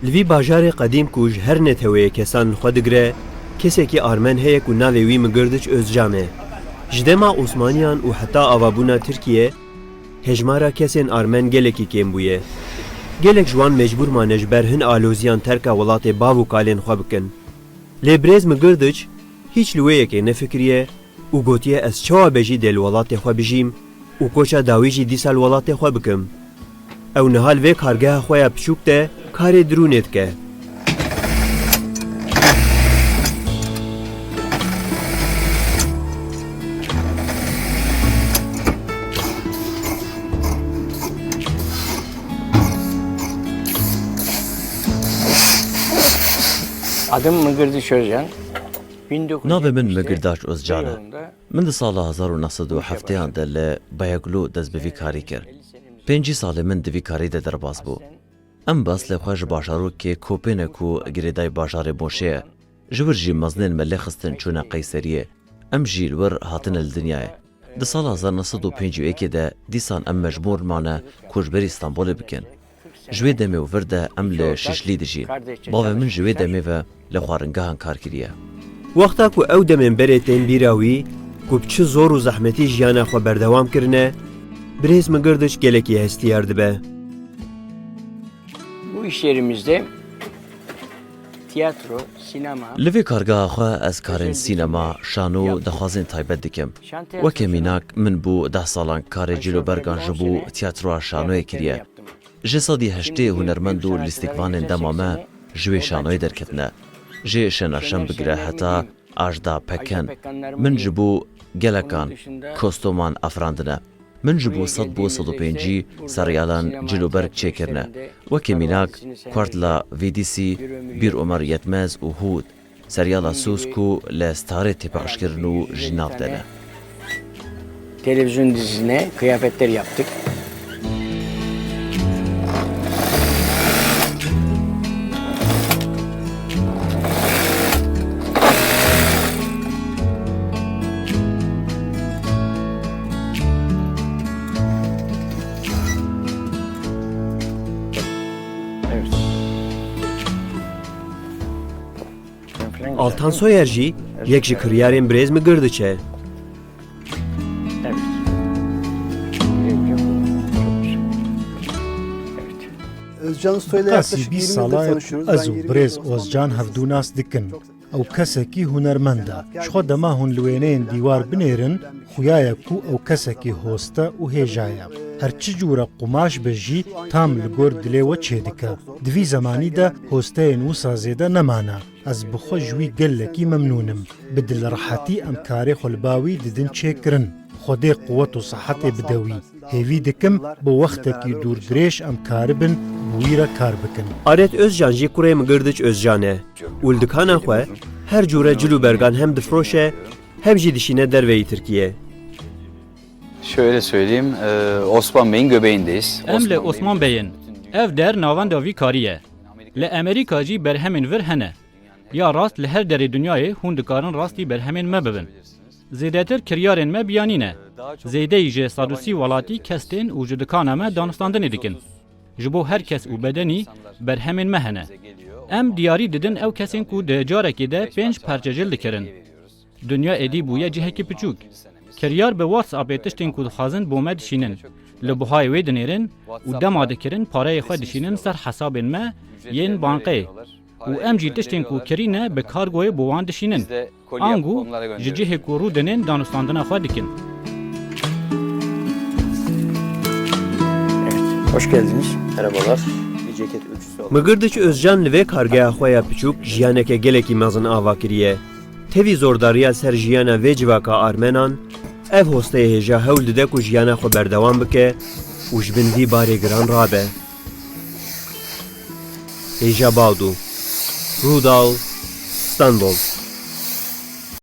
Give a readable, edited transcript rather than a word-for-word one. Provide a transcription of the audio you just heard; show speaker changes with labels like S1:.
S1: لوی باجار قدیم کوج هر نتوی کسان خود گره کسی که آرمن هی کو ناوی وی مگردش ازجامه جدما عثمانیان و حتی آوابونا ترکیه هجمارا کسین آرمن گلکی کم بویه گلک جوان مجبور مانج برهن آلوزیان ترک ولات باو کالین خواب کن لبرز مگردش هیچ لویه که نفکریه و گوتیه از چوا بجی دل ولات خواب بجیم و کوچا داویجی دیسال ولات خواب بکم او نهال وی کارگاه خواه پشوکته کار درونت که
S2: Adım Mıgırdaş Özcan.
S3: ناوی من مگرداش ازجانه. من ده سال 1970 ده لبایگلو دست به کاری کرد. 5 سال من دوی کاری ده در باز بو. ام باس لخواج باشارو که کوپنکو گریدای باشار موشه. جور جی مزنین ملی خستن چونه قیصریه. ام جیل ور هاتن الدنیای. ده سال 1951 ده دیسان ام مجبور مانه کوچبر استانبول بکن. جوی دمی و ورده ام لششلی دجین. باوی من جوی دمی و لخوارنگاهن کار کریه.
S1: وقتا کو او دمن برتین بیراوی کو بچه زور و زحمتی جیانا خو بردوام کرنه برز مگردش گلکی هستیار دبه
S2: Bu iş yerimizde tiyatro, sinema,
S3: لوی کارگاه خواه از کارین سینما شانو دخوازین تایبت دکم. وکی میناک من بو 10 سالان کار جلو برگان جبو تیاترو شانوی کریه. جسادی هشته هنرمندو لیستیکوان اندامامه جوی شانوی درکتنه. جه شناشم بگره حتی آجدا پکن. من جبو گلکان کستومان افراندنه. من جبو 105 سریالان جلو برگ چه کرنه. وکی میناک کوارتلا ویدیسی بیر عمر یتمز و هود سریالا سوسکو لستاره تپاش کرنو جناف دنه.
S2: televizyon dizisine kıyafetler yaptık.
S1: Altan Soyer jî yek ji kiryarên birêz migirdiçe.
S4: قاسی 20 ساڵایە ئەز و برێز ئۆزجان هەفتوو ناس دکن ئەو کەسێکی هونەرمەندە شخۆ دەما هون لوێنەیەن دیوار بنێرن خویایەک و ئەو کەسێکی هۆستە و هێژایە هەرچی جوورە قوماش بەژی تام لە گۆر دلێوە چێ دکە دوی زەمانیدا هۆستەیەن وسا زێدە نەمانە ئەس بخۆ ژووی گەلێکی مەمنونم بدل ڕەحەتی ئەم کارێ خۆلباوی ددن چێکردن خۆدێ قووەت و سەحەتێ بدەوی هێوی دکم بۆ وەختێکی دوور درێژ ئەم کار بن بویرە کار بکن.
S1: Aret Özcan jî kurê migirdiç Özcan e. û li dikana xwe her cure cilû bergan hem difroşe hem jî dişîne derveyî Tirkiye.
S5: Şöyle söyleyeyim, Osman Bey'in göbeğindeyiz.
S6: Em li Osman Bey'in ev der navanda vî kariye. Li Amerika jî berhemên vir hene. Ya rast li her derê dünyayê hûn dikarin rastî berhemên me bibin. Zêdetir kiryarên me biyanîne. Zêdeyî ji sadûsî welatî kestên û ji dikana me danistandinê dikin. Ji bo her kes û bedenî berhemên me hene. Em diyarî didin ew kesên ku di carekê de 5 perçejil dikirin. Dünya êdî bûye cihekî piçûk. Kiryar bi WhatsAppê tiştên ku dixwazin bo me dişînin. Li buhayê wê dinêrin û dema dikirin pareyê xwe dişînin ser hesabên me yên bankê. û em jî tiştên ku kirîne bi kargoyê bo wan dişînin. Angu ji cihê ku rû dinên danûstandina xwe dikin.
S2: Hoş geldiniz.
S5: Merhabalar.
S1: Migirdiç Özcan li vê kargeha xwe ya piçûk jiyaneke gelekî mezin ava kiriye. Tevî zordariya ser jiyana vê civaka Armenan ev hosteyê hêja hewl dide ku jiyana xwe berdewam bike û ji bin vî barê giran rabe. Hêja Bawdû Rûdal İstanbul